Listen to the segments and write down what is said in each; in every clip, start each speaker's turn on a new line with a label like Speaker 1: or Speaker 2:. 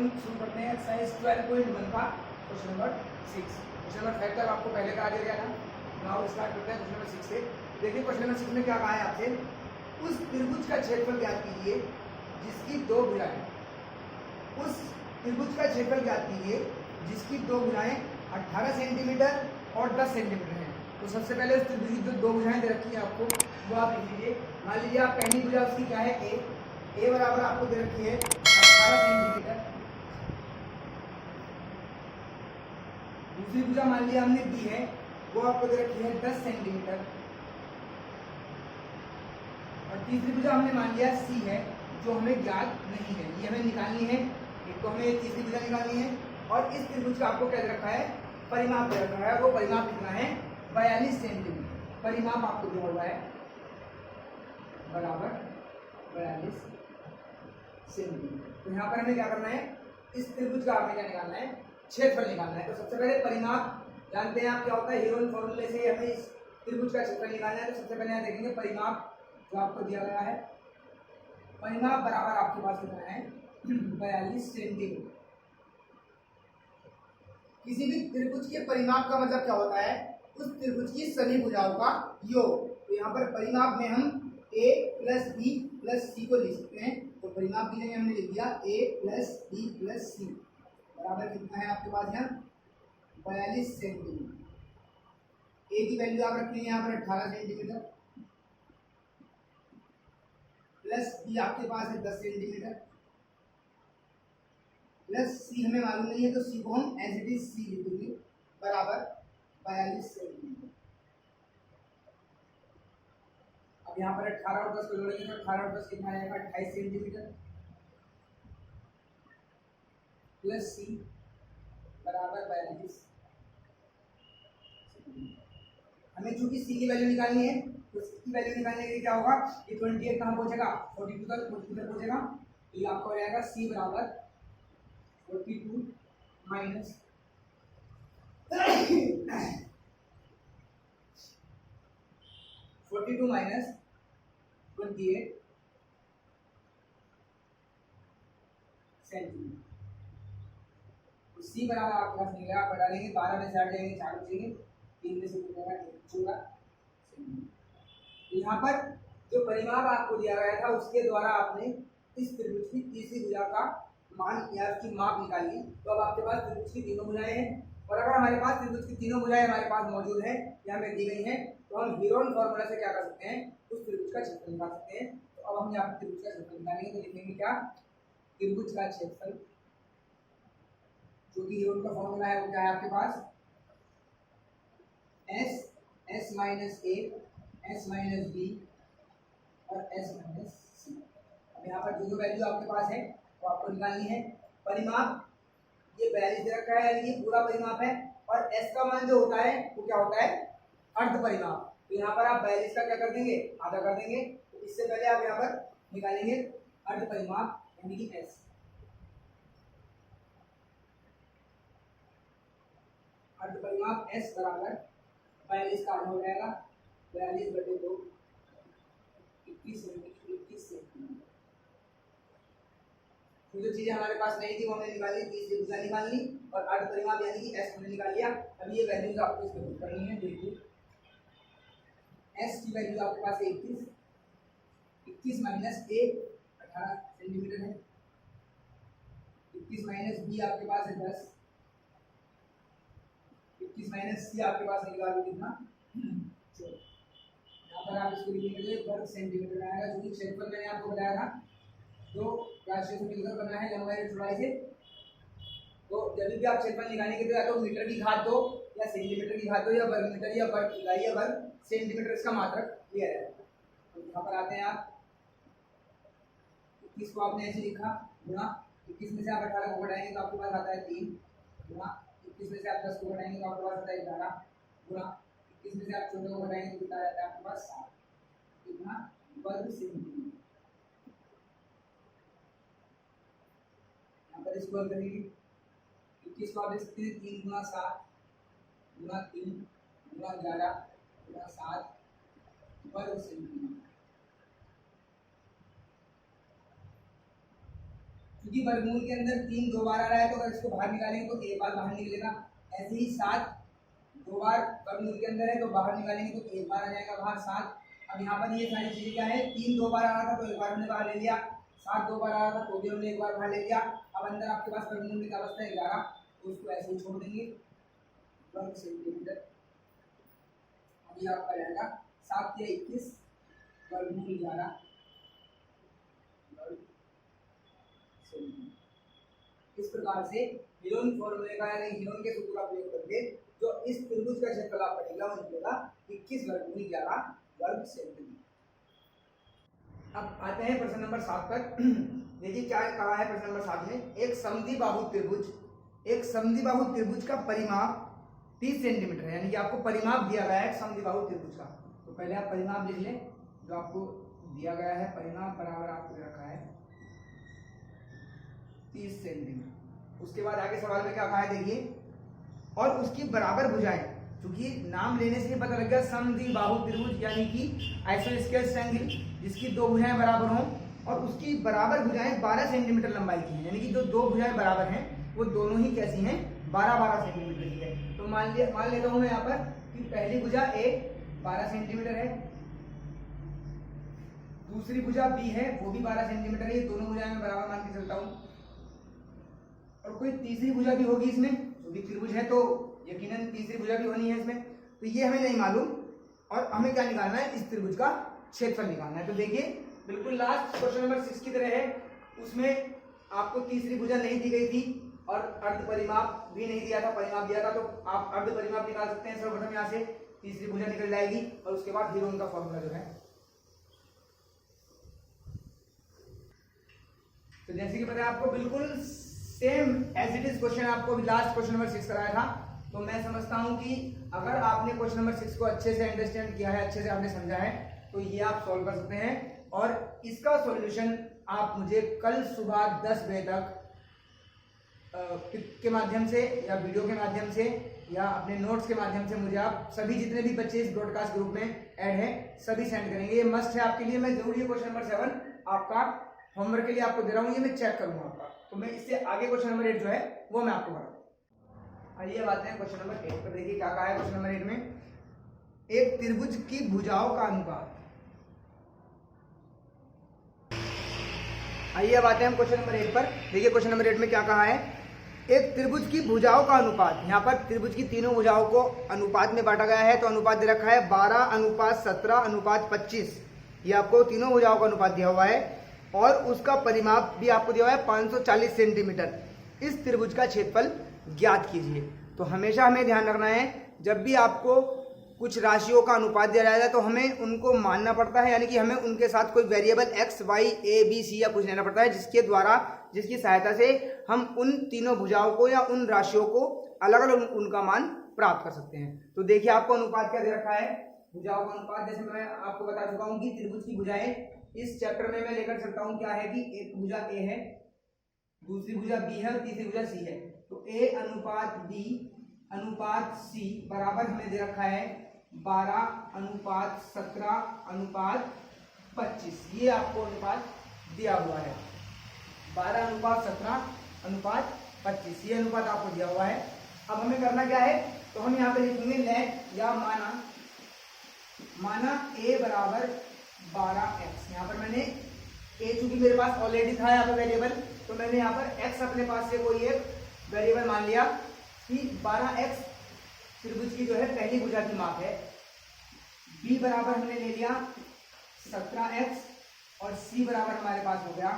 Speaker 1: अपन शुरू करते हैं एक्सरसाइज 12.1 का क्वेश्चन नंबर 6। क्वेश्चन नंबर 5 तक आपको पहले करा दिया गया था। नाउ स्टार्ट करते हैं क्वेश्चन नंबर 6 से। देखिए क्वेश्चन नंबर 6 में क्या कहा है आपसे, उस त्रिभुज का क्षेत्रफल ज्ञात कीजिए जिसकी दो भुजाएं, उस त्रिभुज का क्षेत्रफल ज्ञात कीजिए जिसकी दो भुजाएं 18 सेंटीमीटर और 10 सेंटीमीटर हैं। तो सबसे पहले उस त्रिभुज की जो दो भुजाएं दे रखी है आपको वो आप लिख लीजिए। मान लीजिए आप पहली भुजा उसकी क्या है, ए बराबर आपको दे रखी है 18 सेंटीमीटर। दूसरी भुजा मान लिया हमने बी है, वो आपको दे रखी है 10 सेंटीमीटर। और तीसरी भुजा हमने मान लिया सी है, जो हमें ज्ञात नहीं है, ये हमें निकालनी है। एक तो हमें तीसरी भुजा निकालनी है और इस त्रिभुज का आपको क्या दे रखा है, परिमाप दे रखा है। वो परिमाप कितना है, 42 सेंटीमीटर। परिमाप आपको दिया हुआ है बराबर 42 सेंटीमीटर। तो यहाँ पर हमें क्या करना है, इस त्रिभुज का हमें क्या निकालना है, क्षेत्रफल निकालना है। तो सबसे पहले परिमाप जानते हैं आप क्या होता है, हीरोन फॉर्मूले से हमें इस त्रिभुज का क्षेत्रफल निकालना है। तो सबसे पहले यहाँ देखेंगे परिमाप जो आपको दिया गया है, परिमाप बराबर आपके पास कितना है 42 सेंटीमीटर। किसी भी त्रिभुज के परिमाप का मतलब क्या होता है, उस त्रिभुज की सभी भुजाओं का योग। तो यहाँ पर परिमाप में हम a प्लस बी प्लस सी को लिख सकते हैं। तो परिमाप की जगह हमने लिख दिया a प्लस बी प्लस सी बराबर कितना है आपके पास यहाँ 42 सेंटीमीटर। a की वैल्यू आप रखेंगे यहाँ पर 18 सेंटीमीटर, प्लस बी आपके पास है 10 सेंटीमीटर, प्लस सी हमें मालूम नहीं है तो सी को हम एज इट इज सी लिखेंगे बराबर 42 सेंटीमीटर। अब यहाँ पर 18 और 10 को जोड़ेंगे तो 18 और 10 कितना आएगा 28 सेंटीमीटर, प्लस सी बराबर 42। हमें चूंकि सी की वैल्यू निकालनी है तो सी की वैल्यू निकालने के लिए क्या होगा, ये 28 कहाँ पहुंचेगा 42 तक पहुंचेगा। ये आपको हो जाएगा सी बराबर 42 माइनस 42 माइनस 28 सेंटीमीटर। सी बराबर आपके पास निकलेगा, आप डालेंगे 12 में से 8 जाएंगे 4 बचेंगे, 3 में से निकलेगा 14 सेंटीमीटर। यहाँ पर जो परिमाप आपको दिया गया था उसके द्वारा आपने इस त्रिभुज की तीसरी भुजा का मान या उसकी माप निकाली। तो अब आपके पास त्रिभुज की तीनों भुजाएं हैं और अगर हमारे पास त्रिभुज की तीनों भुजाएं हमारे पास मौजूद है या हमें दी गई हैं तो हम हीरोन फॉर्मूला से क्या कर सकते हैं, उस त्रिभुज का क्षेत्रफल निकाल सकते हैं। तो अब हम यहाँ पर त्रिभुज का क्षेत्रफल निकालेंगे तो लिखेंगे क्या, त्रिभुज का क्षेत्रफल जो कि हीरोन का फॉर्मूला है वो क्या है आपके पास S minus A S minus B और एस माइनस सी। अब यहाँ पर जो वैल्यू आपके पास है वो आपको निकालनी है। परिमाप ये 42 दे रखा है यानी ये पूरा परिमाप है और एस का मान जो होता है वो क्या होता है अर्ध परिमाप। तो यहाँ पर आप 42 का क्या कर देंगे, आधा कर देंगे। तो इससे पहले आप यहाँ पर निकालेंगे अर्ध परिमाप यानी कि एस। अर्ध परिमाप एस बराबर 42 का आधा हो जाएगा 42/2 21 सेंटीमीटर। जो चीजें हमारे पास नहीं थी वो हमने निकाली, तीसरी भुजा निकालनी और अर्ध परिमाप यानी कि एस हमने निकाल लिया। अब ये वैल्यूज आपको इसमें पुट करनी है। देखिए एस की वैल्यू आपके पास है 21 माइनस ए 18 सेंटीमीटर है, 21 माइनस बी आपके पास है 10, 21 माइनस सी आपके पास निकला कितना 14। यहाँ पर आप इसको लिखेंगे वर्ग सेंटीमीटर में आएगा, जो कि क्षेत्रफल मैंने आपको बताया था जो राशियों से मिलकर करना है लंबाई और चौड़ाई से। तो जब भी आप क्षेत्रफल निकालने के लिए या तो मीटर की घात दो या सेंटीमीटर की घात दो या वर्ग मीटर या वर्ग इकाई या वर्ग सेंटीमीटर इसका मात्रक लिया जाएगा। तो यहाँ पर आते हैं आप 21 को आपने ऐसे लिखा गुणा 21 में से आप 18 को घटाएंगे तो आपके पास आता है 3 गुणा 21 में से आप 10 को घटाएंगे तो आपके पास आता है 11 गुणा 21 में से आप 14 को घटाएंगे तो कितना आता है आपके पास 7। कितना वर्ग सेंटीमीटर। यहाँ पर इसको करेंगे 21 को आप देख सकते हैं 3 गुणा 7 गुणा 3 गुणा 11 गुणा 7 वर्ग सेंटीमीटर। क्योंकि वर्गमूल के अंदर 3 दो बार आ रहा है, तो अगर इसको बाहर निकालेंगे तो एक बार बाहर निकलेगा। ऐसे ही 7 दो बार वर्गमूल के अंदर है, तो बाहर निकालेंगे तो एक बार आ जाएगा बाहर 7। अब यहाँ पर ये सारी चीजें क्या है, 3 दो बार आ रहा था तो एक बार हमने बाहर ले लिया, 7 दो बार आ रहा था तो भी हमने एक बार बाहर ले लिया। अब अंदर आपके पास वर्गमूल में क्या बचता है 11, तो उसको ऐसे ही छोड़ देंगे वर्ग सेंटीमीटर। अभी आपका रहेगा 7 या 21 वर्गमूल 11 वर्ग सेंटीमीटर। इस प्रकार से हीरोन फॉर्मूले का यानी हीरोन के सूत्र का प्रयोग करके जो इस त्रिभुज का क्षेत्रफल आपका निकला वो निकलेगा 21 वर्गमूल 11 वर्ग सेंटीमीटर। अब आते हैं प्रश्न नंबर 7 पर। देखिए क्या कहा है प्रश्न नंबर 7 में, एक समद्विबाहु त्रिभुज का परिमाप 30 सेंटीमीटर है, यानी कि आपको परिमाप दिया गया है समद्विबाहु त्रिभुज का। तो पहले आप परिमाप लिख लें जो आपको दिया गया है, परिमाप बराबर आपको रखा है 30 सेंटीमीटर। उसके बाद आगे सवाल में क्या कहा है देखिए, और उसकी बराबर भुजाएं, क्योंकि नाम लेने से ही पता लग गया समद्विबाहु त्रिभुज यानी कि आइसोस्केल ट्रायंगल जिसकी दो भुजाएं बराबर हों, और उसकी बराबर भुजाएं 12 सेंटीमीटर लंबाई की हैं, यानी कि जो दो भुजाएं बराबर हैं वो दोनों ही कैसी हैं 12-12 सेंटीमीटर की है। तो मान लेता हूं मैं यहाँ पर कि पहली भुजा ए 12 सेंटीमीटर है, दूसरी भुजा बी है वो भी 12 सेंटीमीटर है, ये दोनों भुजाएं मैं बराबर मान के चलता हूँ। और कोई तीसरी भुजा भी होगी इसमें, जो भी त्रिभुज है तो यकीनन तीसरी भुजा भी होनी है इसमें, तो ये हमें नहीं मालूम। और हमें क्या निकालना है, इस त्रिभुज का क्षेत्रफल निकालना है। तो देखिए बिल्कुल लास्ट क्वेश्चन नंबर 6 की तरह है, उसमें आपको तीसरी भुजा नहीं दी गई थी और अर्ध परिमाप भी नहीं दिया था, परिमाप दिया था, तो आप अर्ध परिमाप निकाल सकते हैं। सर्वप्रथम यहाँ से तीसरी भुजा निकल जाएगी और उसके बाद हीरोन का फॉर्मूला जो है, तो जैसे कि पता है आपको बिल्कुल same as it is question आपको लास्ट क्वेश्चन नंबर 6 कराया था। तो मैं समझता हूं कि अगर आपने क्वेश्चन नंबर 6 को अच्छे से अंडरस्टैंड किया है, अच्छे से आपने समझा है, तो ये आप सॉल्व कर सकते हैं। और इसका सॉल्यूशन आप मुझे कल सुबह 10 बजे तक के माध्यम से या वीडियो के माध्यम से या अपने नोट्स के माध्यम से मुझे आप सभी जितने भी बच्चे इस ब्रॉडकास्ट ग्रुप में ऐड हैं सभी सेंड करेंगे। ये मस्ट है आपके लिए। मैं जरूर ये क्वेश्चन नंबर 7 आपका होमवर्क के लिए आपको दे रहा हूँ, ये मैं चेक करूंगा आपका। तो मैं इससे आगे क्वेश्चन नंबर 8 जो है वो मैं आपको बताऊँ। आइए अब आते हैं क्वेश्चन नंबर 8 पर। देखिए क्या कहा है क्वेश्चन नंबर 8 में, एक त्रिभुज की भुजाओं का अनुपात। आइए अब आते हैं हम क्वेश्चन नंबर 8 पर। देखिए क्वेश्चन नंबर 8 में क्या कहा है, एक त्रिभुज की भुजाओं का अनुपात। यहाँ पर त्रिभुज की तीनों भुजाओं को अनुपात में बांटा गया है, तो अनुपात दे रखा है 12:17:25। ये आपको तीनों भुजाओं का अनुपात दिया हुआ है और उसका परिमाप भी आपको दिया हुआ है 540 सेंटीमीटर। इस त्रिभुज का क्षेत्रफल ज्ञात कीजिए। तो हमेशा हमें ध्यान रखना है, जब भी आपको कुछ राशियों का अनुपात दिया जाएगा तो हमें उनको मानना पड़ता है, यानी कि हमें उनके साथ कोई variable x, y, a, b, c या कुछ लेना पड़ता है, जिसकी सहायता से हम उन तीनों भुजाओं को या उन राशियों को अलग अलग उनका मान प्राप्त कर सकते हैं। तो देखिए आपको अनुपात क्या दे रखा है, भुजाओं का अनुपात। जैसे मैं आपको बता चुका हूँ कि त्रिभुज की भुजाएं इस चैप्टर में मैं लेकर चलता हूँ क्या है कि एक भुजा a है, दूसरी भुजा b है और तीसरी भुजा c है। तो a अनुपात b अनुपात c बराबर हमें दे रखा है 12:17:25। ये आपको अनुपात दिया हुआ है 12:17:25, ये अनुपात आपको दिया हुआ है। अब हमें करना क्या है, तो हम यहाँ पे लिखेंगे लेट या माना a बराबर 12x। यहाँ पर मैंने a चूंकि मेरे पास ऑलरेडी था यहाँ पर वेरिएबल, तो मैंने यहाँ पर x अपने पास से कोई एक वेरिएबल मान लिया कि 12x त्रिभुज की जो है पहली भुजा की माप है। b बराबर हमने ले लिया 17x और c बराबर हमारे पास हो गया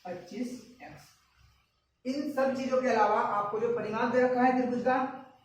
Speaker 1: 25x। इन सब चीजों के अलावा आपको जो परिमाप दे रखा है त्रिभुज का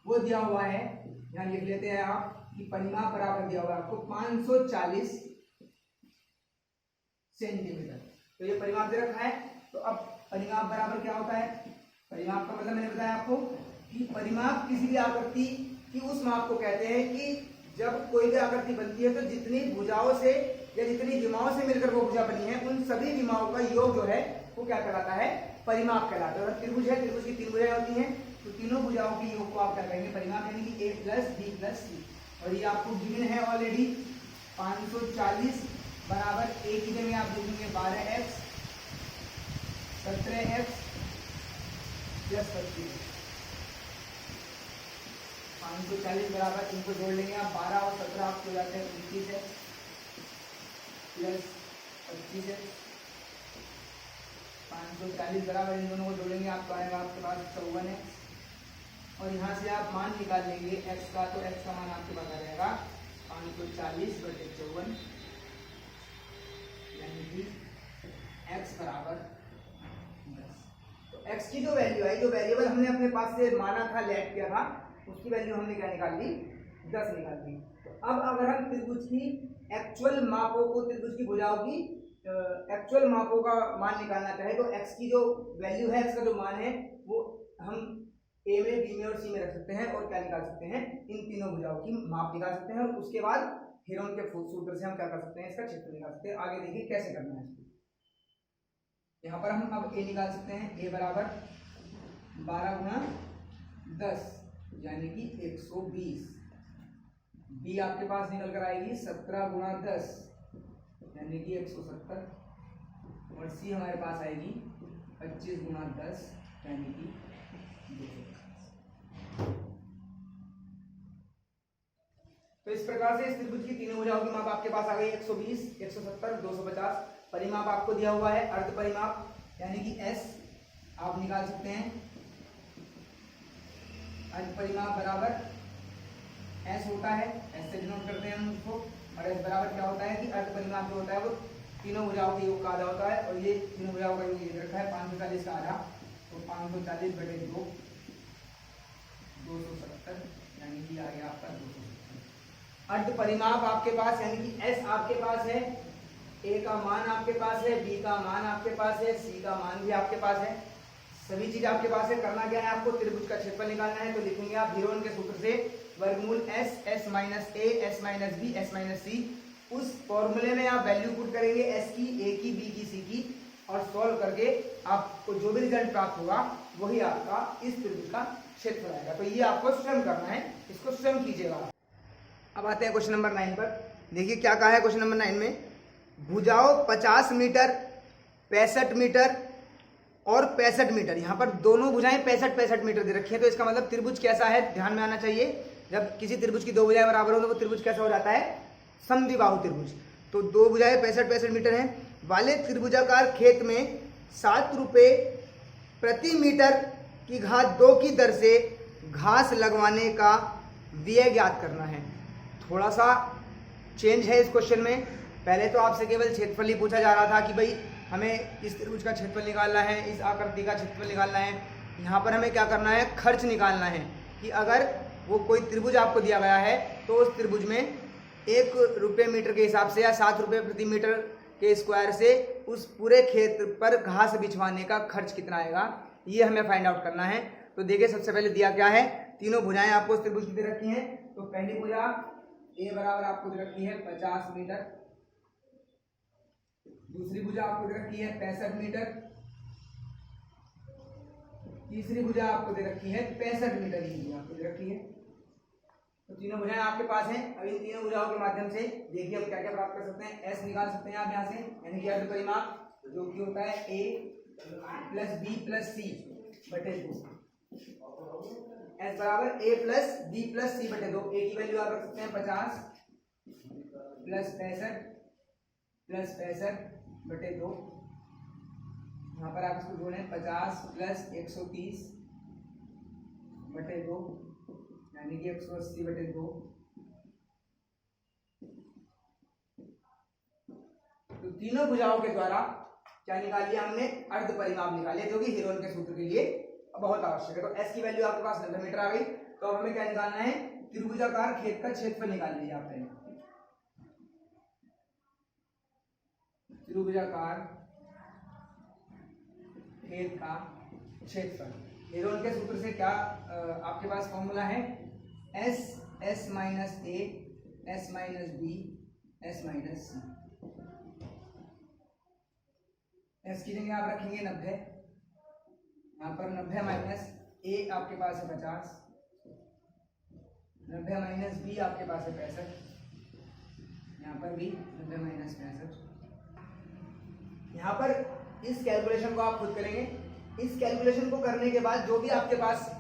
Speaker 1: वो दिया हुआ है, यहाँ लिख लेते हैं आप कि परिमाप बराबर दिया हुआ है आपको 540 सेंटीमीटर। तो ये परिमाप दे रखा है। तो अब परिमाप बराबर क्या होता है, परिमाप का मतलब मैंने बताया आपको कि परिमाप किसी भी आकृति की उस माप को कहते हैं कि जब कोई भी आकृति बनती है तो जितनी भुजाओं से या जितनी विमाओं से मिलकर वो भुजा बनी है उन सभी विमाओं का योग जो है वो क्या कहलाता है, परिमाप कहलाता है। और त्रिभुज है, त्रिभुज की 3 भुजाएं होती हैं, तो तीनों भुजाओं के योग को आप क्या कहेंगे, परिमाप, यानी कि a + b + c। और ये आपको गिवन है ऑलरेडी 540 बराबर a की जगह आप देखेंगे 12x 17x प्लस 25, 540 बराबर, इनको जोड़ लेंगे आप, 12 और 17 आपके हो जाते हैं 29x प्लस 25x, 540 बराबर, इन दोनों को जोड़ेंगे आपको आएगा आपके पास 54x, और यहाँ से आप मान निकाल लेंगे x का, तो x का मान आपके पास आ जाएगा 540/54, यानी कि x बराबर 10। तो x की जो वैल्यू आई, जो वेरिएबल हमने अपने पास से माना था, लेट किया था, उसकी वैल्यू हमने क्या निकाल ली, 10 निकाल दी। तो अब अगर हम त्रिभुज की एक्चुअल मापों को, त्रिभुज की भुजाओं की एक्चुअल मापों का मान निकालना चाहे तो x की जो वैल्यू है, x का जो मान है, वो हम a में, b में और c में रख सकते हैं, और क्या निकाल सकते हैं, इन तीनों भुजाओं की माप निकाल सकते हैं, और उसके बाद हेरोन के सूत्र से हम क्या कर सकते हैं, इसका क्षेत्र निकाल सकते हैं। आगे देखिए कैसे करना है इसको। यहाँ पर हम अब a निकाल सकते हैं, a बराबर 12 गुणा 10 यानी कि 120, b आपके पास निकल कर आएगी 17 गुणा 10 यानी कि 170, और c हमारे पास आएगी 25 गुणा 10 यानी कि 250। तो इस प्रकार से इस त्रिभुज की तीनों भुजाओं की माप आपके पास आ गई, 120, 170, 250। परिमाप आपको दिया हुआ है, अर्ध परिमाप यानी कि s आप निकाल सकते हैं, अर्ध परिमाप बराबर s होता है, s से डिनोट करते हैं हम उसको, और s बराबर क्या होता है कि अर्ध परिमाप जो होता है वो तीनों भुजाओं के योग का आधा होता है, और ये तीनों भुजाओं का योग ये रखा है 540 का आधा, तो 540/2 270 यानी कि आ गया आपका 270। अर्ध परिमाप आपके पास यानी कि s आपके पास है, a का मान आपके पास है, b का मान आपके पास है, c का मान भी आपके पास है, सभी चीज आपके पास है। करना क्या है, आपको त्रिभुज का क्षेत्रफल निकालना है। तो लिखेंगे आप हीरोन के सूत्र से वर्गमूल s, s minus a, s minus b, s minus c, उस फॉर्मूले में आप वैल्यू पुट करेंगे s की, a की, b की, c की, और सॉल्व करके आपको जो भी रिजल्ट प्राप्त होगा वही आपका इस त्रिभुज का क्षेत्रफल आएगा। तो ये आपको स्वयं करना है, इसको स्वयं कीजिएगा। अब आते हैं क्वेश्चन नंबर 9 पर। देखिए क्या कहा है क्वेश्चन नंबर 9 में, भुजाओं 50 मीटर, 65 मीटर और 65 मीटर, यहाँ पर दोनों भुजाएं 65 मीटर दे रखी है। तो इसका मतलब त्रिभुज कैसा है, ध्यान में आना चाहिए। जब किसी त्रिभुज की दो भुजाएं बराबर हो तो वो त्रिभुज कैसा हो जाता है, समद्विबाहु त्रिभुज। तो दो भुजाएं 65 मीटर हैं वाले त्रिभुजाकार खेत में 7 रुपये प्रति मीटर की घात 2 की दर से घास लगवाने का व्यय ज्ञात करना है। थोड़ा सा चेंज है इस क्वेश्चन में। पहले तो आपसे केवल क्षेत्रफल ही पूछा जा रहा था कि भाई हमें इस त्रिभुज का क्षेत्रफल निकालना है, इस आकृति का क्षेत्रफल निकालना है। यहाँ पर हमें क्या करना है, खर्च निकालना है कि अगर वो कोई त्रिभुज आपको दिया गया है तो उस त्रिभुज में 1 रुपये मीटर के हिसाब से या 7 रुपये प्रति मीटर के स्क्वायर से उस पूरे खेत पर घास बिछवाने का खर्च कितना आएगा, ये हमें फाइंड आउट करना है। तो देखिए सबसे पहले दिया क्या है, तीनों भुजाएं आपको उस त्रिभुज की दे रखी हैं। तो पहली भुजा ए बराबर आपको दे रखी है 50 मीटर, दूसरी भुजा आपको दे रखी है 65 मीटर, तीसरी भुजा आपको दे रखी है 65 मीटर की भुजा आपको दे रखी है। तो तीनों भुजाएं आपके पास हैं। अब इन तीनों भुजाओं के माध्यम से देखिए हम क्या क्या प्राप्त कर सकते हैं। एस निकाल सकते हैं आप यहाँ से, यानी कि अर्ध परिमाप जो कि होता है ए प्लस बी प्लस सी बटे 2। एस बराबर ए प्लस बी प्लस सी बटे 2। ए की वैल्यू आप रख सकते हैं 50 प्लस 65 बटे 2। यहाँ पर आप इसको जोड़ें 50 प्लस 130 बटे 2 यानी कि 180 बटे 2। तो तीनों भुजाओं के द्वारा क्या निकाल लिया हमने, अर्ध परिमाप निकाले, जो कि हीरोन के सूत्र के लिए बहुत आवश्यक है। तो एस की वैल्यू आपके पास 90 मीटर आ गई। तो अब हमें क्या निकालना है, त्रिभुजाकार खेत का क्षेत्रफल निकाल लीजिए आप पहले। त्रिभुजाकार खेत का क्षेत्रफल हीरोन के सूत्र से क्या आपके पास फॉर्मूला है, S, S minus A, S minus B, S minus C. S की जगह आप रखेंगे 90, यहाँ पर 90 माइनस ए आपके पास है 50, 90 माइनस बी आपके पास है 65, यहाँ पर भी 90 माइनस 65। यहाँ पर इस कैलकुलेशन को आप खुद करेंगे। इस कैलकुलेशन को करने के बाद जो भी आपके पास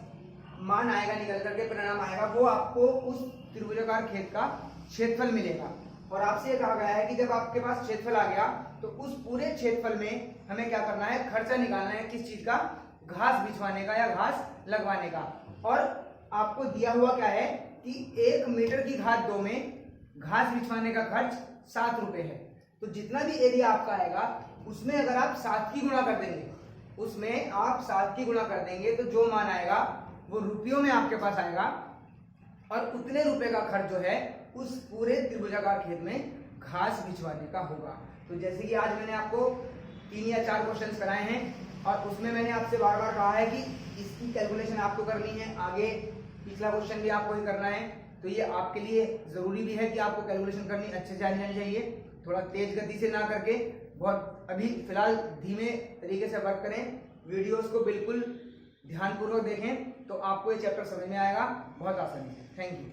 Speaker 1: मान आएगा, निकल करके परिणाम आएगा, वो आपको उस त्रिभुजाकार खेत का क्षेत्रफल मिलेगा। और आपसे ये कहा गया है कि जब आपके पास क्षेत्रफल आ गया तो उस पूरे क्षेत्रफल में हमें क्या करना है, खर्चा निकालना है, किस चीज का, घास बिछवाने का या घास लगवाने का। और आपको दिया हुआ क्या है कि 1 मीटर की घात 2 में घास बिछवाने का खर्च 7 रुपए है। तो जितना भी एरिया आपका आएगा उसमें अगर आप 7 की गुणा कर देंगे, उसमें आप 7 की गुणा कर देंगे तो जो मान आएगा वो रुपयों में आपके पास आएगा, और उतने रुपए का खर्च जो है उस पूरे त्रिभुजाकार खेत में घास बिछवाने का होगा। तो जैसे कि आज मैंने आपको 3 या 4 क्वेश्चंस कराए हैं और उसमें मैंने आपसे बार बार कहा है कि इसकी कैलकुलेशन आपको करनी है, आगे पिछला क्वेश्चन भी आपको ही करना है। तो ये आपके लिए जरूरी भी है कि आपको कैलकुलेशन करनी अच्छे से जानी चाहिए, थोड़ा तेज गति से ना करके, बहुत अभी फिलहाल धीमे तरीके से वर्क करें। वीडियोस को बिल्कुल ध्यानपूर्वक देखें तो आपको ये चैप्टर समझ में आएगा बहुत आसानी से। Thank you.